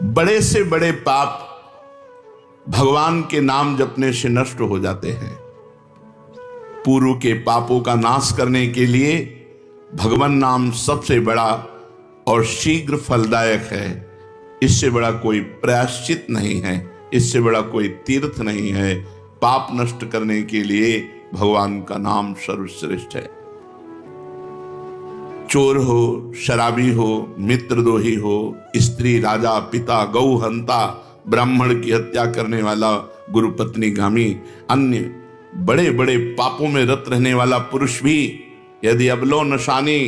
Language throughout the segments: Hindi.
बड़े से बड़े पाप भगवान के नाम जपने से नष्ट हो जाते हैं। पूर्व के पापों का नाश करने के लिए भगवान नाम सबसे बड़ा और शीघ्र फलदायक है। इससे बड़ा कोई प्रायश्चित नहीं है, इससे बड़ा कोई तीर्थ नहीं है। पाप नष्ट करने के लिए भगवान का नाम सर्वश्रेष्ठ है। चोर हो, शराबी हो, मित्रद्रोही हो, स्त्री, राजा, पिता, गौ हंता, ब्राह्मण की हत्या करने वाला, गुरुपत्नीगामी, अन्य बड़े बड़े पापों में रत रहने वाला पुरुष भी यदि अबलो नशानी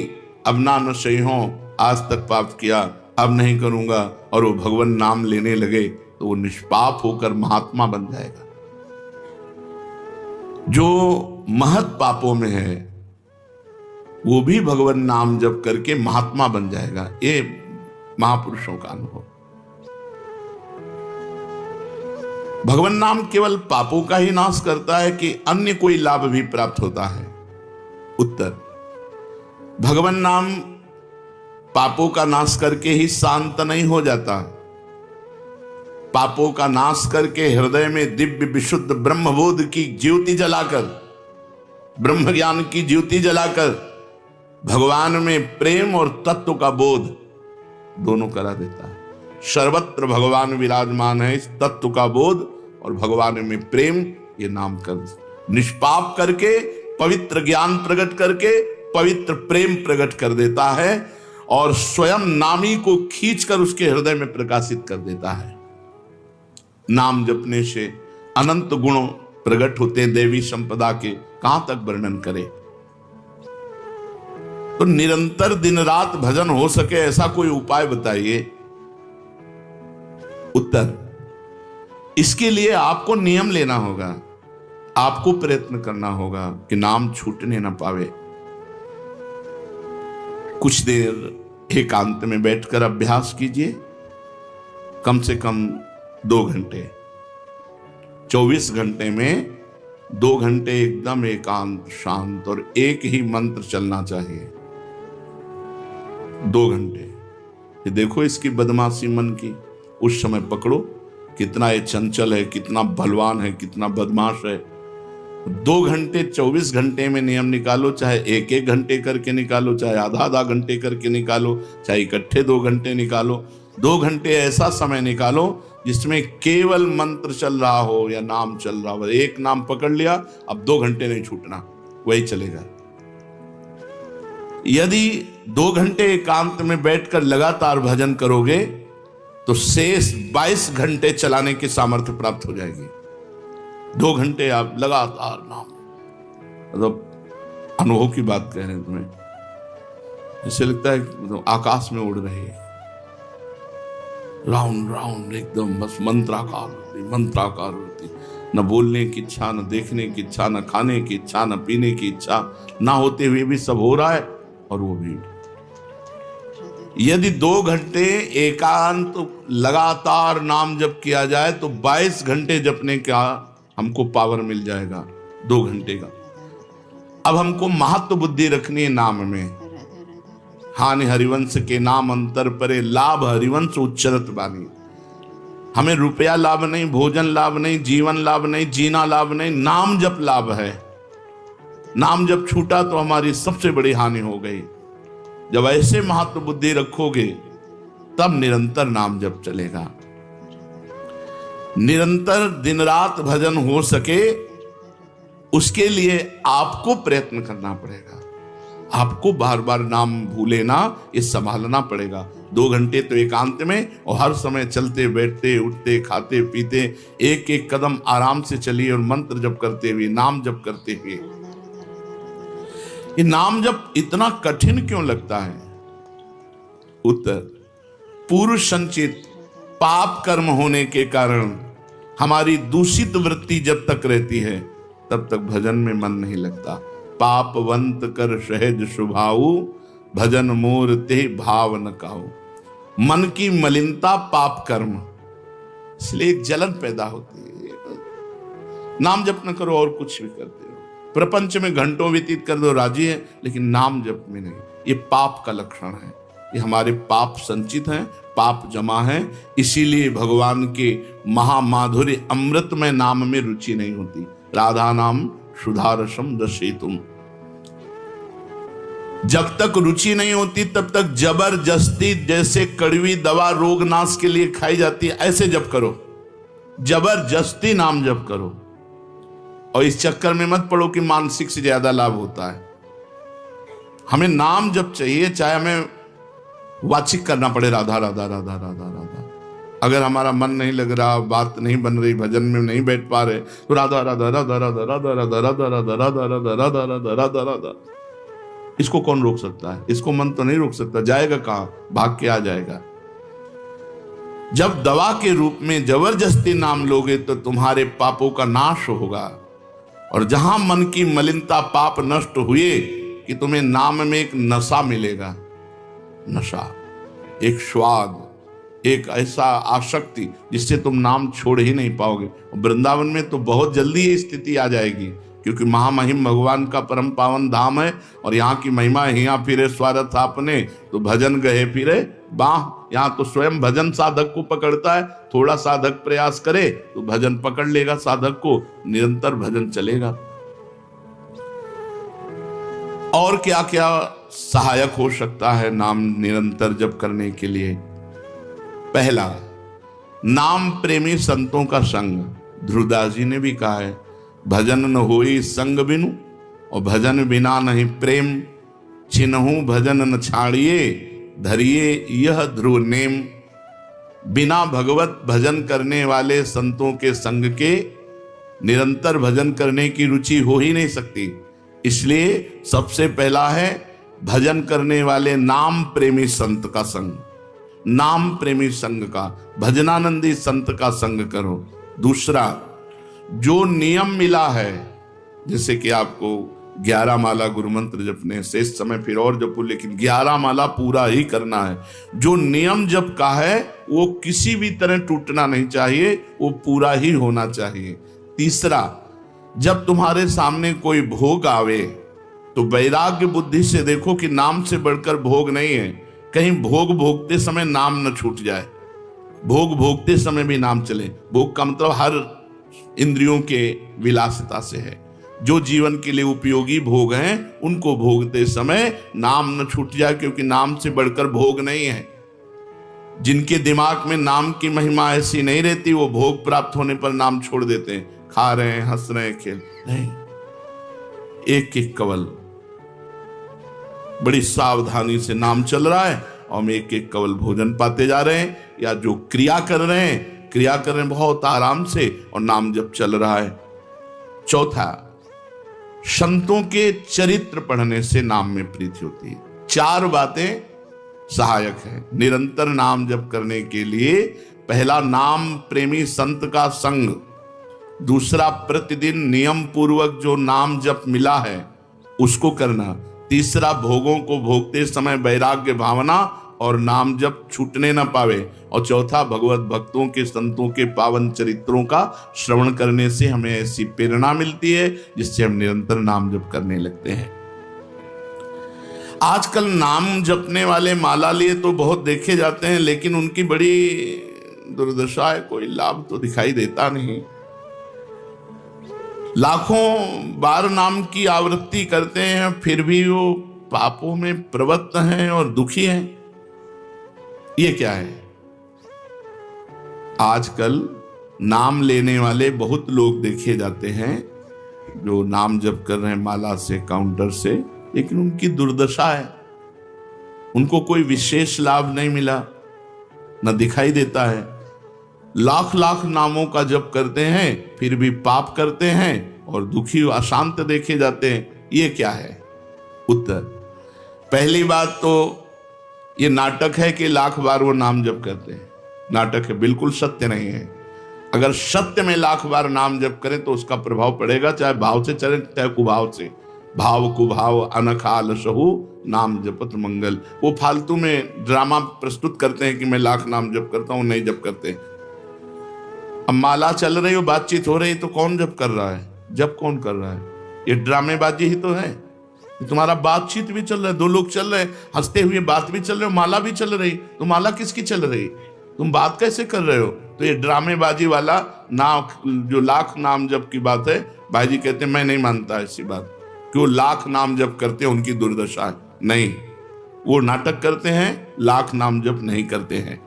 अब ना न सही हो, आज तक पाप किया अब नहीं करूंगा, और वो भगवान नाम लेने लगे तो वो निष्पाप होकर महात्मा बन जाएगा। जो महत पापों में है वो भी भगवान नाम जप करके महात्मा बन जाएगा। ये महापुरुषों का अनुभव। भगवान नाम केवल पापों का ही नाश करता है कि अन्य कोई लाभ भी प्राप्त होता है? उत्तर, भगवान नाम पापों का नाश करके ही शांत नहीं हो जाता। पापों का नाश करके हृदय में दिव्य विशुद्ध ब्रह्मबोध की ज्योति जलाकर, ब्रह्म ज्ञान की ज्योति जलाकर भगवान में प्रेम और तत्व का बोध दोनों करा देता है। सर्वत्र भगवान विराजमान है। इस तत्व का बोध और भगवान में प्रेम, ये नाम कर निष्पाप करके पवित्र ज्ञान प्रकट करके पवित्र प्रेम प्रकट कर देता है और स्वयं नामी को खींचकर उसके हृदय में प्रकाशित कर देता है। नाम जपने से अनंत गुण प्रकट होते हैं। देवी संपदा के कहां तक वर्णन करें। तो निरंतर दिन रात भजन हो सके ऐसा कोई उपाय बताइए। उत्तर, इसके लिए आपको नियम लेना होगा, आपको प्रयत्न करना होगा कि नाम छूटने ना पावे। कुछ देर एकांत में बैठकर अभ्यास कीजिए, कम से कम 2 घंटे। 24 घंटे में 2 घंटे एकदम एकांत शांत और एक ही मंत्र चलना चाहिए। 2 घंटे। ये देखो इसकी बदमाशी मन की, उस समय पकड़ो कितना ये चंचल है, कितना बलवान है, कितना बदमाश है। 2 घंटे 24 घंटे में नियम निकालो, चाहे 1-1 घंटे करके निकालो, चाहे आधा घंटे करके निकालो, चाहे इकट्ठे 2 घंटे निकालो। 2 घंटे ऐसा समय निकालो जिसमें केवल मंत्र चल रहा हो या नाम चल रहा हो। एक नाम पकड़ लिया, अब 2 घंटे नहीं छूटना, वही चलेगा। यदि 2 घंटे एकांत में बैठकर लगातार भजन करोगे तो शेष 22 घंटे चलाने की सामर्थ्य प्राप्त हो जाएगी। 2 घंटे आप लगातार नाम, मतलब अनुभव की बात कह रहे हैं तुम्हें, ऐसे लगता है तो आकाश में उड़ रहे हैं, राउंड राउंड एकदम, बस मंत्राकार होती, न बोलने की इच्छा, न देखने की इच्छा, न खाने की इच्छा, न पीने की इच्छा, ना होते हुए भी सब हो रहा है। और वो भी यदि 2 घंटे एकांत लगातार नाम जप किया जाए तो 22 घंटे जपने का हमको पावर मिल जाएगा 2 घंटे का। अब हमको महत्व बुद्धि रखनी है नाम में। हानि हरिवंश के नाम अंतर परे, लाभ हरिवंश उच्चरत बानी। हमें रुपया लाभ नहीं, भोजन लाभ नहीं, जीवन लाभ नहीं, जीना लाभ नहीं, नाम जप लाभ है। नाम जब छूटा तो हमारी सबसे बड़ी हानि हो गई। जब ऐसे महत्व बुद्धि रखोगे तब निरंतर नाम जप चलेगा। निरंतर दिन रात भजन हो सके उसके लिए आपको प्रयत्न करना पड़ेगा। आपको बार बार नाम भूले ना, ये संभालना पड़ेगा। 2 घंटे तो एकांत में, और हर समय चलते बैठते उठते खाते पीते एक एक कदम आराम से चलिए और मंत्र जप करते हुए, नाम जप करते हुए। ये नाम जप इतना कठिन क्यों लगता है? उत्तर, पूर्व संचित पाप कर्म होने के कारण हमारी दूषित वृत्ति जब तक रहती है तब तक भजन में मन नहीं लगता। पापवंत कर सहज स्वभाव, भजन मोर ते भाव न काऊ। मन की मलिनता पाप कर्म, इसलिए एक जलन पैदा होती है। नाम जप न करो और कुछ भी करते हो, प्रपंच में घंटों व्यतीत कर दो, राजी है, लेकिन नाम जप में नहीं। ये पाप का लक्षण है। ये हमारे पाप संचित हैं, पाप जमा है, इसीलिए भगवान के महामाधुर्य अमृतमय नाम में रुचि नहीं होती। राधा नाम सुधारसम दर्शितुम, जब तक रुचि नहीं होती तब तक जबरदस्ती, जैसे कड़वी दवा रोग नाश के लिए खाई जाती है, ऐसे जप करो, जबरदस्ती नाम जप करो। और इस चक्कर में मत पड़ो कि मानसिक से ज्यादा लाभ होता है। हमें नाम जप चाहिए, चाहे हमें वाचिक करना पड़े राधा राधा राधा राधा राधा। अगर हमारा मन नहीं लग रहा, बात नहीं बन रही, भजन में नहीं बैठ पा रहे, तो राधा राधा राधा राधा राधा राधा राधा राधा राधा राधा राधा राधा राधा राधा। इसको कौन रोक सकता है? इसको मन तो नहीं रोक सकता, जाएगा कहां, भाग के आ जाएगा। जब दवा के रूप में जबरदस्ती नाम लोगे तो तुम्हारे पापों का नाश होगा। और जहां मन की मलिनता पाप नष्ट हुए कि तुम्हें नाम में एक नशा मिलेगा, नशा, एक स्वाद, एक ऐसा आसक्ति जिससे तुम नाम छोड़ ही नहीं पाओगे। वृंदावन में तो बहुत जल्दी ये स्थिति आ जाएगी, क्योंकि महामहिम भगवान का परम पावन धाम है और यहाँ की महिमा है। यहाँ फिरे स्वार्थ आपने तो भजन गए फिरे बाह। यहाँ तो स्वयं भजन साधक को पकड़ता है, थोड़ा साधक प्रयास करे तो भजन पकड़ लेगा साधक को, निरंतर भजन चलेगा। और क्या क्या सहायक हो सकता है नाम निरंतर जप करने के लिए? पहला, नाम प्रेमी संतों का संग। ध्रुवदास जी ने भी कहा है, भजन न होई संग बिनु, और भजन बिना नहीं प्रेम, छिनहु भजन न छाड़िए, धरिए यह ध्रुव नेम। बिना भगवत भजन करने वाले संतों के संग के निरंतर भजन करने की रुचि हो ही नहीं सकती। इसलिए सबसे पहला है भजन करने वाले नाम प्रेमी संत का संग, नाम प्रेमी संग का, भजनानंदी संत का संग करो। दूसरा, जो नियम मिला है, जैसे कि आपको 11 माला गुरु मंत्र जपने से इस समय फिर और जपो, लेकिन 11 माला पूरा ही करना है। जो नियम जप का है वो किसी भी तरह टूटना नहीं चाहिए, वो पूरा ही होना चाहिए। तीसरा, जब तुम्हारे सामने कोई भोग आवे तो वैराग्य बुद्धि से देखो कि नाम से बढ़कर भोग नहीं है। कहीं भोग भोगते समय नाम न छूट जाए, भोग भोगते समय भी नाम चले। भोग का मतलब हर इंद्रियों के विलासिता से है। जो जीवन के लिए उपयोगी भोग हैं उनको भोगते समय नाम न छूट जाए, क्योंकि नाम से बढ़कर भोग नहीं है। जिनके दिमाग में नाम की महिमा ऐसी नहीं रहती, वो भोग प्राप्त होने पर नाम छोड़ देते हैं। खा रहे हैं, हंस रहे हैं, खेल नहीं, एक एक कवल बड़ी सावधानी से नाम चल रहा है और हम एक एक कवल भोजन पाते जा रहे हैं, या जो क्रिया कर रहे हैं बहुत आराम से और नाम जब चल रहा है। चौथा, संतों के चरित्र पढ़ने से नाम में प्रीति होती है। 4 बातें सहायक हैं निरंतर नाम जप करने के लिए। पहला, नाम प्रेमी संत का संग। दूसरा, प्रतिदिन नियम पूर्वक जो नाम जप मिला है उसको करना। तीसरा, भोगों को भोगते समय वैराग्य भावना और नाम जप छूटने न पावे। और चौथा, भगवत भक्तों के संतों के पावन चरित्रों का श्रवण करने से हमें ऐसी प्रेरणा मिलती है जिससे हम निरंतर नाम जप करने लगते हैं। आजकल नाम जपने वाले माला लिए तो बहुत देखे जाते हैं, लेकिन उनकी बड़ी दुर्दशा है, कोई लाभ तो दिखाई देता नहीं। लाखों बार नाम की आवृत्ति करते हैं, फिर भी वो पापों में प्रवृत्त हैं और दुखी हैं। ये क्या है? आजकल नाम लेने वाले बहुत लोग देखे जाते हैं जो नाम जप कर रहे हैं माला से, काउंटर से, लेकिन उनकी दुर्दशा है। उनको कोई विशेष लाभ नहीं मिला, न दिखाई देता है। लाख लाख नामों का जप करते हैं फिर भी पाप करते हैं और दुखी अशांत देखे जाते हैं। ये क्या है? उत्तर, पहली बात तो ये नाटक है कि लाख बार वो नाम जप करते हैं। नाटक है, बिल्कुल सत्य नहीं है। अगर सत्य में लाख बार नाम जप करें तो उसका प्रभाव पड़ेगा, चाहे भाव से चले चाहे कुभाव से। भाव कुभाव अनखाल सहु नाम जपत मंगल। वो फालतू में ड्रामा प्रस्तुत करते हैं कि मैं लाख नाम जप करता हूं, नहीं जप करते। अब माला चल रही हो, बातचीत हो रही, तो कौन जप कर रहा है? जप कौन कर रहा है? ये ड्रामेबाजी ही तो है। तुम्हारा बातचीत भी चल रहा है, दो लोग चल रहे हैं, हंसते हुए बात भी चल रहे हो, माला भी चल रही, तो माला किसकी चल रही, तुम बात कैसे कर रहे हो? तो ये ड्रामेबाजी वाला नाम, जो लाख नाम जप की बात है, भाई जी कहते हैं मैं नहीं मानता ऐसी बात कि वो लाख नाम जप करते हैं उनकी दुर्दशा है। नहीं, वो नाटक करते हैं, लाख नाम जप नहीं करते हैं।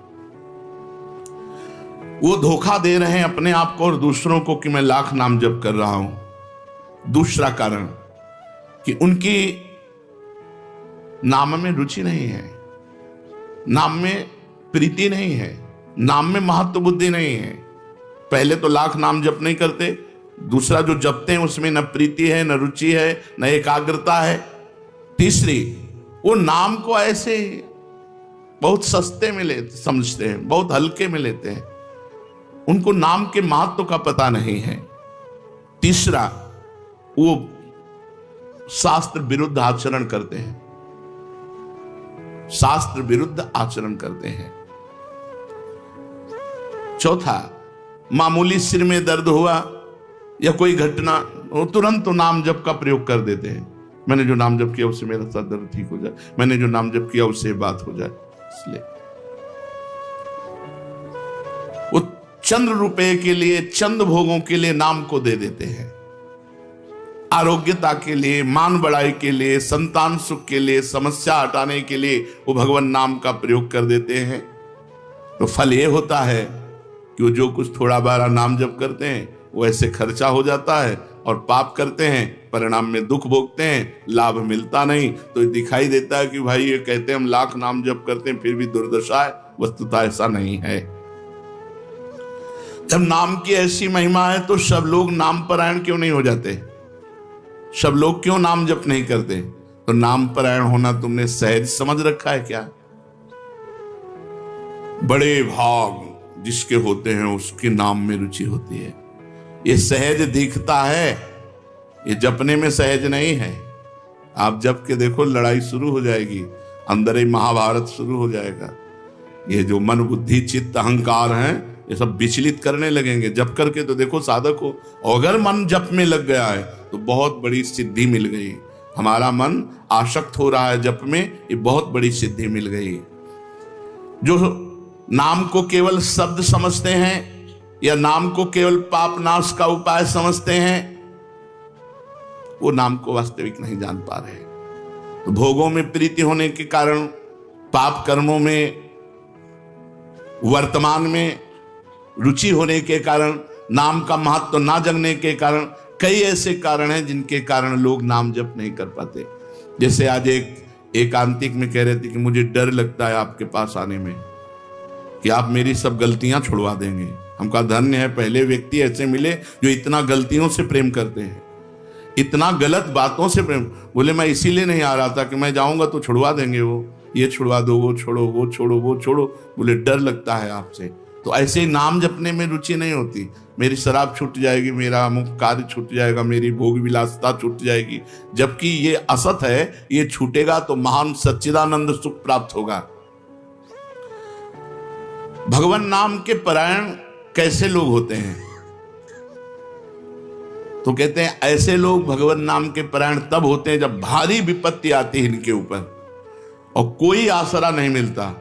वो धोखा दे रहे हैं अपने आप को और दूसरों को कि मैं लाख नाम जप कर रहा हूं। दूसरा कारण कि उनकी नाम में रुचि नहीं है, नाम में प्रीति नहीं है, नाम में महत्व बुद्धि नहीं है। पहले तो लाख नाम जप नहीं करते, दूसरा जो जपते हैं उसमें न प्रीति है, न रुचि है, न एकाग्रता है। तीसरी, वो नाम को ऐसे बहुत सस्ते में समझते हैं, बहुत हल्के में लेते हैं, उनको नाम के महत्व का पता नहीं है। तीसरा, वो शास्त्र विरुद्ध आचरण करते हैं, शास्त्र विरुद्ध आचरण करते हैं। चौथा, मामूली सिर में दर्द हुआ या कोई घटना, वो तुरंत तो नाम जप का प्रयोग कर देते हैं। मैंने जो नाम जप किया उससे मेरा सर दर्द ठीक हो जाए, मैंने जो नाम जप किया उससे बात हो जाए। इसलिए वो चंद रुपए के लिए, चंद भोगों के लिए नाम को दे देते हैं। आरोग्यता के लिए, मान बढ़ाई के लिए, संतान सुख के लिए, समस्या हटाने के लिए वो भगवान नाम का प्रयोग कर देते हैं। तो फल ये होता है कि वो जो कुछ थोड़ा बारा नाम जप करते हैं वो ऐसे खर्चा हो जाता है, और पाप करते हैं, परिणाम में दुख भोगते हैं, लाभ मिलता नहीं। तो दिखाई देता है कि भाई ये कहते हैं हम लाख नाम जप करते हैं फिर भी दुर्दशा है। वस्तुतः ऐसा नहीं है। जब नाम की ऐसी महिमा है तो सब लोग नाम परायण क्यों नहीं हो जाते? सब लोग क्यों नाम जप नहीं करते? तो नाम परायण होना तुमने सहज समझ रखा है क्या? बड़े भाग जिसके होते हैं उसके नाम में रुचि होती है। ये सहज दिखता है, ये जपने में सहज नहीं है। आप जप के देखो, लड़ाई शुरू हो जाएगी, अंदर ही महाभारत शुरू हो जाएगा। ये जो मन बुद्धि चित्त अहंकार हैं, ये सब विचलित करने लगेंगे। जप करके तो देखो साधक हो, अगर मन जप में लग गया है तो बहुत बड़ी सिद्धि मिल गई। हमारा मन आसक्त हो रहा है जप में, ये बहुत बड़ी सिद्धि मिल गई। जो नाम को केवल शब्द समझते हैं या नाम को केवल पाप नाश का उपाय समझते हैं, वो नाम को वास्तविक नहीं जान पा रहे। तो भोगों में प्रीति होने के कारण, पाप कर्मों में, वर्तमान में रुचि होने के कारण, नाम का महत्व ना जानने के कारण, कई ऐसे कारण हैं जिनके कारण लोग नाम जप नहीं कर पाते। जैसे आज एक एकांतिक में कह रहे थे कि मुझे डर लगता है आपके पास आने में कि आप मेरी सब गलतियां छुड़वा देंगे। हमका धन्य है, पहले व्यक्ति ऐसे मिले जो इतना गलतियों से प्रेम करते हैं, इतना गलत बातों से प्रेम। बोले मैं इसीलिए नहीं आ रहा था कि मैं जाऊंगा तो छुड़वा देंगे, वो ये छुड़वा दो, वो छोड़ो, वो छोड़ो, वो छोड़ो। बोले डर लगता है आपसे। तो ऐसे नाम जपने में रुचि नहीं होती। मेरी शराब छूट जाएगी, मेरा अमुक कार्य छूट जाएगा, मेरी भोग विलासता छूट जाएगी। जबकि ये असत है, ये छूटेगा तो महान सच्चिदानंद सुख प्राप्त होगा। भगवान नाम के परायण कैसे लोग होते हैं? तो कहते हैं ऐसे लोग भगवान नाम के परायण तब होते हैं जब भारी विपत्ति आती है इनके ऊपर और कोई आसरा नहीं मिलता।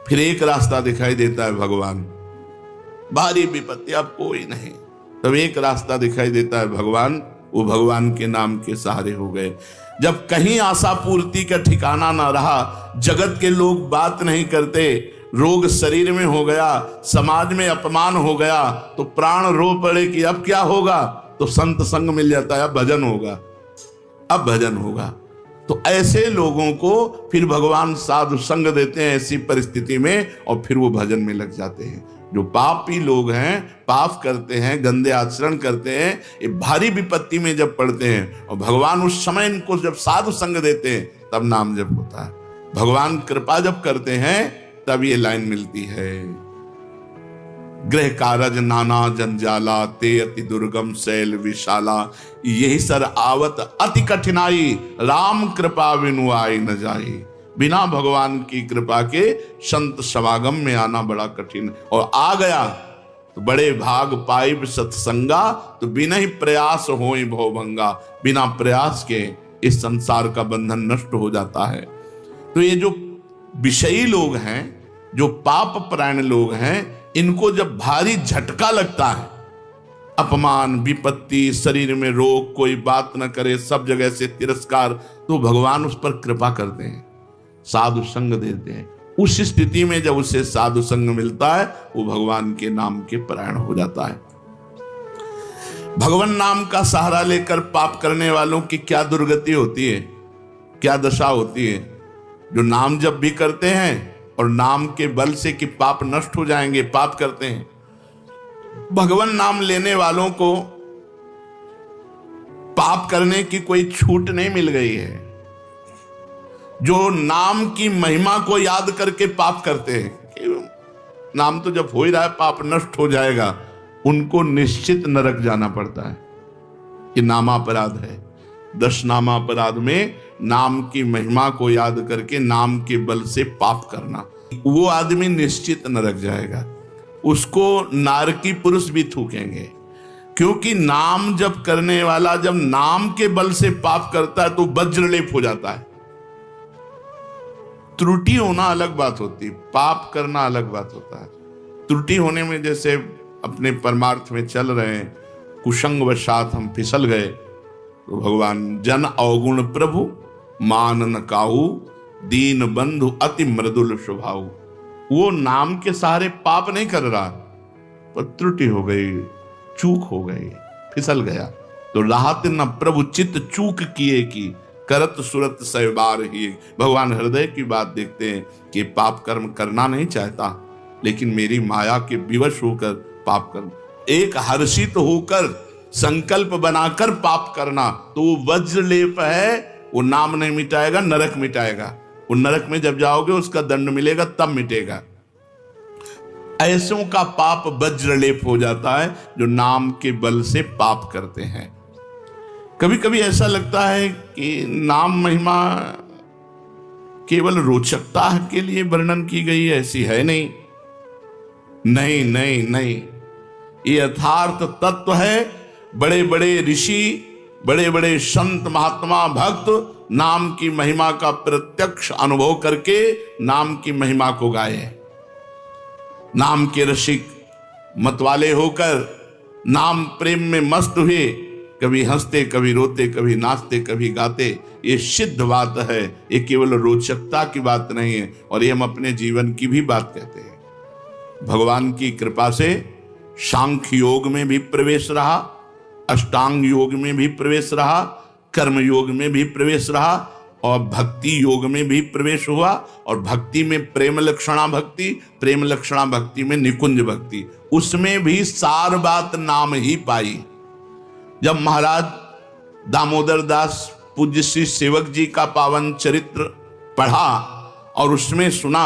फिर एक रास्ता दिखाई देता है भगवान। भारी विपत्ति, अब कोई नहीं, तब एक रास्ता दिखाई देता है भगवान। वो भगवान के नाम के सहारे हो गए। जब कहीं आशा पूर्ति का ठिकाना ना रहा, जगत के लोग बात नहीं करते, रोग शरीर में हो गया, समाज में अपमान हो गया, तो प्राण रो पड़े कि अब क्या होगा? तो संत संग मिल जाता है, अब भजन होगा, अब भजन होगा। तो ऐसे लोगों को फिर भगवान साधु संग देते हैं ऐसी परिस्थिति में, और फिर वो भजन में लग जाते हैं। जो पापी लोग हैं, पाप करते हैं, गंदे आचरण करते हैं, ये भारी विपत्ति में जब पड़ते हैं और भगवान उस समय इनको जब साधु संग देते हैं, तब नाम जप होता है। भगवान कृपा जब करते हैं तब ये लाइन मिलती है, गृह कारज नाना जंजाला, ते अति दुर्गम शैल विशाला, यही सर आवत अति कठिनाई, राम कृपा बिनु आई न जाई। बिना भगवान की कृपा के संत समागम में आना बड़ा कठिन, और आ गया तो बड़े भाग पाइब सत्संगा, तो बिना ही प्रयास होई भवभंगा। बिना प्रयास के इस संसार का बंधन नष्ट हो जाता है। तो ये जो विषयी लोग हैं, जो पाप परायण लोग हैं, इनको जब भारी झटका लगता है, अपमान, विपत्ति, शरीर में रोग, कोई बात न करे, सब जगह से तिरस्कार, तो भगवान उस पर कृपा करते हैं, साधु संग देते हैं। उस स्थिति में जब उसे साधु संग मिलता है, वो भगवान के नाम के परायण हो जाता है। भगवान नाम का सहारा लेकर पाप करने वालों की क्या दुर्गति होती है, क्या दशा होती है। जो नाम जब भी करते हैं और नाम के बल से कि पाप नष्ट हो जाएंगे, पाप करते हैं। भगवान नाम लेने वालों को पाप करने की कोई छूट नहीं मिल गई है। जो नाम की महिमा को याद करके पाप करते हैं कि नाम तो जब हो ही रहा है, पाप नष्ट हो जाएगा, उनको निश्चित नरक जाना पड़ता है। ये नामापराध है। 10 नामापराध में नाम की महिमा को याद करके नाम के बल से पाप करना, वो आदमी निश्चित नरक जाएगा। उसको नारकी पुरुष भी थूकेंगे, क्योंकि नाम जब करने वाला जब नाम के बल से पाप करता है तो वज्रलेप हो जाता है। त्रुटि होना अलग बात होती है, पाप करना अलग बात होता है। त्रुटि होने में जैसे अपने परमार्थ में चल रहे हैं, कुसंग वशात हम फिसल गए, तो भगवान जन अवगुण प्रभु मान न काहू, दीन बंधु अति मृदुल स्वभाव। वो नाम के सहारे पाप नहीं कर रहा, पर त्रुटि हो गई, चूक हो गई, फिसल गया। तो राहत न प्रभु चित्त चूक किए की, करत सुरत सहबार ही। भगवान हृदय की बात देखते हैं कि पाप कर्म करना नहीं चाहता, लेकिन मेरी माया के विवश होकर पाप कर्म, एक हर्षित होकर संकल्प बनाकर पाप करना, तो वो वज्रलेप है। वो नाम नहीं मिटाएगा, नरक मिटाएगा। वो नरक में जब जाओगे उसका दंड मिलेगा, तब मिटेगा। ऐसों का पाप वज्रलेप हो जाता है जो नाम के बल से पाप करते हैं। कभी कभी ऐसा लगता है कि नाम महिमा केवल रोचकता के लिए वर्णन की गई है, ऐसी है नहीं। नहीं नहीं नहीं, ये यथार्थ तत्व है। बड़े बड़े ऋषि, बड़े बड़े संत, महात्मा, भक्त नाम की महिमा का प्रत्यक्ष अनुभव करके नाम की महिमा को गाए। नाम के रसिक मतवाले होकर नाम प्रेम में मस्त हुए, कभी हंसते, कभी रोते, कभी नाचते, कभी गाते। ये सिद्ध बात है, ये केवल रोचकता की बात नहीं है, और ये हम अपने जीवन की भी बात कहते हैं। भगवान की कृपा से सांख्य योग में भी प्रवेश रहा, अष्टांग योग में भी प्रवेश रहा, कर्म योग में भी प्रवेश रहा, और भक्ति योग में भी प्रवेश हुआ। और भक्ति में प्रेम लक्षणा भक्ति, प्रेम लक्षणा भक्ति में निकुंज भक्ति, उसमें भी सार बात नाम ही पाई। जब महाराज दामोदर दास पूज्य श्री सेवक जी का पावन चरित्र पढ़ा और उसमें सुना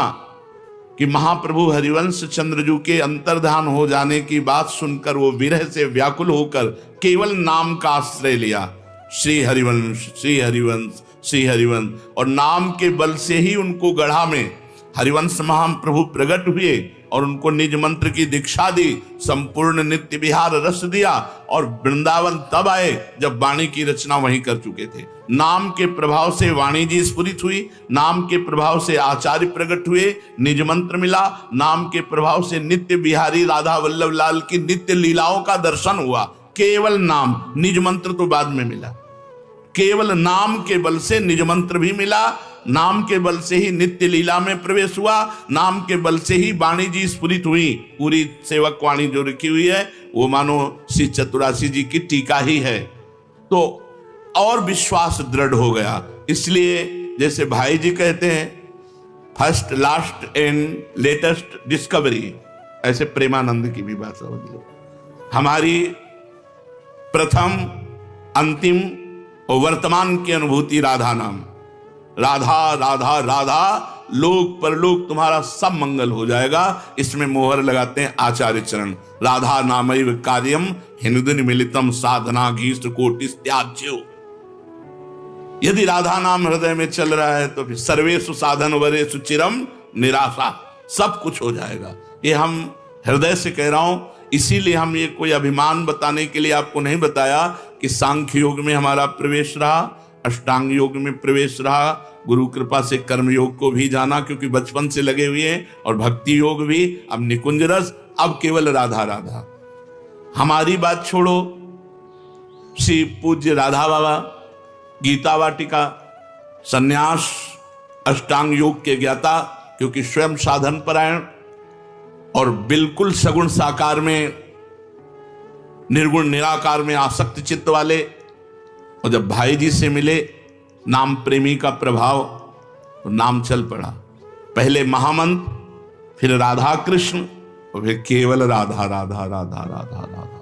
कि महाप्रभु हरिवंश चंद्रजू के अंतर्धान हो जाने की बात सुनकर वो विरह से व्याकुल होकर केवल नाम का आश्रय लिया, श्री हरिवंश, श्री हरिवंश, श्री हरिवंश। और नाम के बल से ही उनको गढ़ा में हरिवंश महाप्रभु प्रकट हुए और उनको निज मंत्र की दीक्षा दी, संपूर्ण नित्य विहार रस दिया, और वृंदावन तब आए जब वाणी की रचना वहीं कर चुके थे। नाम के प्रभाव से वाणी जी स्फुरित हुई, नाम के प्रभाव से आचार्य प्रकट हुए, निज मंत्र मिला, नाम के प्रभाव से नित्य बिहारी राधा वल्लभ लाल की नित्य लीलाओं का दर्शन हुआ। केवल नाम, निज मंत्र तो बाद में मिला। केवल नाम के बल से निज मंत्र भी मिला, नाम के बल से ही नित्य लीला में प्रवेश हुआ, नाम के बल से ही वाणी जी स्फुरित हुई। पूरी सेवक वाणी जो लिखी हुई है वो मानो श्री चतुरासी जी की टीका ही है। तो और विश्वास दृढ़ हो गया। इसलिए जैसे भाई जी कहते हैं, first last and latest discovery, ऐसे प्रेमानंद की भी बात समझ लो। हमारी प्रथम, अंतिम और वर्तमान की अनुभूति राधा नाम। राधा राधा राधा, लोक परलोक तुम्हारा सब मंगल हो जाएगा। इसमें मोहर लगाते हैं आचार्य चरण। राधा नामैव कार्यम हिंदुन मिलितम साधना गीष्ट कोटिस त्याज्यो। यदि राधा नाम हृदय में चल रहा है तो फिर सर्वेषु साधन वरेषु चिरम निराशा, सब कुछ हो जाएगा। ये हम हृदय से कह रहा हूं। इसीलिए हम ये कोई अभिमान बताने के लिए आपको नहीं बताया कि सांख्य योग में हमारा प्रवेश रहा, अष्टांग योग में प्रवेश रहा, गुरु कृपा से कर्म योग को भी जाना क्योंकि बचपन से लगे हुए हैं, और भक्ति योग भी, अब निकुंज रस, अब केवल राधा राधा। हमारी बात छोड़ो, श्री पूज्य राधा बाबा गीता वाटिका, सन्यास, अष्टांग योग के ज्ञाता, क्योंकि स्वयं साधन परायण और बिल्कुल सगुण साकार में, निर्गुण निराकार में आसक्त चित्त वाले, और जब भाई जी से मिले, नाम प्रेमी का प्रभाव, तो नाम चल पड़ा। पहले महामंत्र, फिर राधा कृष्ण, और फिर केवल राधा राधा राधा राधा राधा।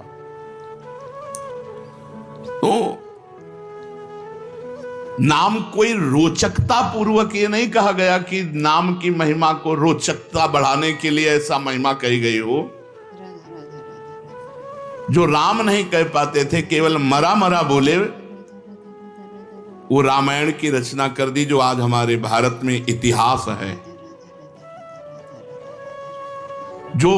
तो नाम कोई रोचकता पूर्वक ये नहीं कहा गया कि नाम की महिमा को रोचकता बढ़ाने के लिए ऐसा महिमा कही गई हो। जो राम नहीं कह पाते थे, केवल मरा मरा बोले, वो रामायण की रचना कर दी, जो आज हमारे भारत में इतिहास है। जो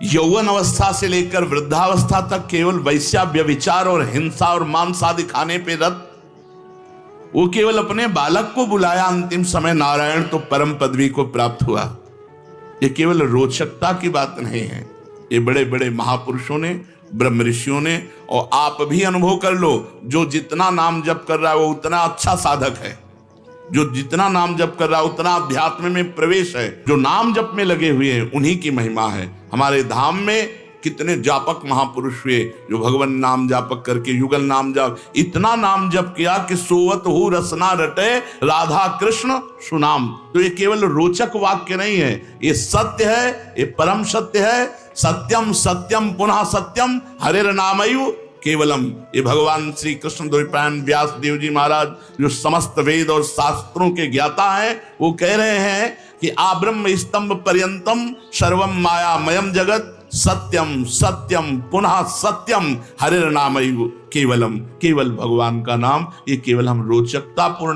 यौवन अवस्था से लेकर वृद्धावस्था तक केवल वैश्या, व्यभिचार और हिंसा और मांस आदि खाने पे रत, वो केवल अपने बालक को बुलाया, अंतिम समय नारायण तो परम पदवी को प्राप्त हुआ। ये केवल रोचकता की बात नहीं है, ये बड़े बड़े महापुरुषों ने, ब्रह्म ऋषियों ने, और आप भी अनुभव कर लो, जो जितना नाम जप कर रहा है वो उतना अच्छा साधक है, जो जितना नाम जप कर रहा है उतना अध्यात्म में प्रवेश है। जो नाम जप में लगे हुए हैं उन्हीं की महिमा है। हमारे धाम में कितने जापक महापुरुष हुए जो भगवान नाम जापक करके युगल नाम जाप, इतना नाम जप किया कि सोवत हु रसना रटे राधा कृष्ण सुनाम। तो ये केवल रोचक वाक्य नहीं है, ये सत्य है, ये परम सत्य है। सत्यम सत्यम पुनः सत्यम हरेर नामयु केवलम। ये भगवान श्री कृष्ण द्वैपायन व्यास देव जी महाराज, जो समस्त वेद और शास्त्रों के ज्ञाता हैं, वो कह रहे हैं कि आब्रह्म स्तंभ पर्यंतम सर्वम मायामयम जगत सत्यम सत्यम पुनः सत्यम हरेर नामयु केवलम। केवल भगवान का नाम, ये केवल हम रोचकता पूर्ण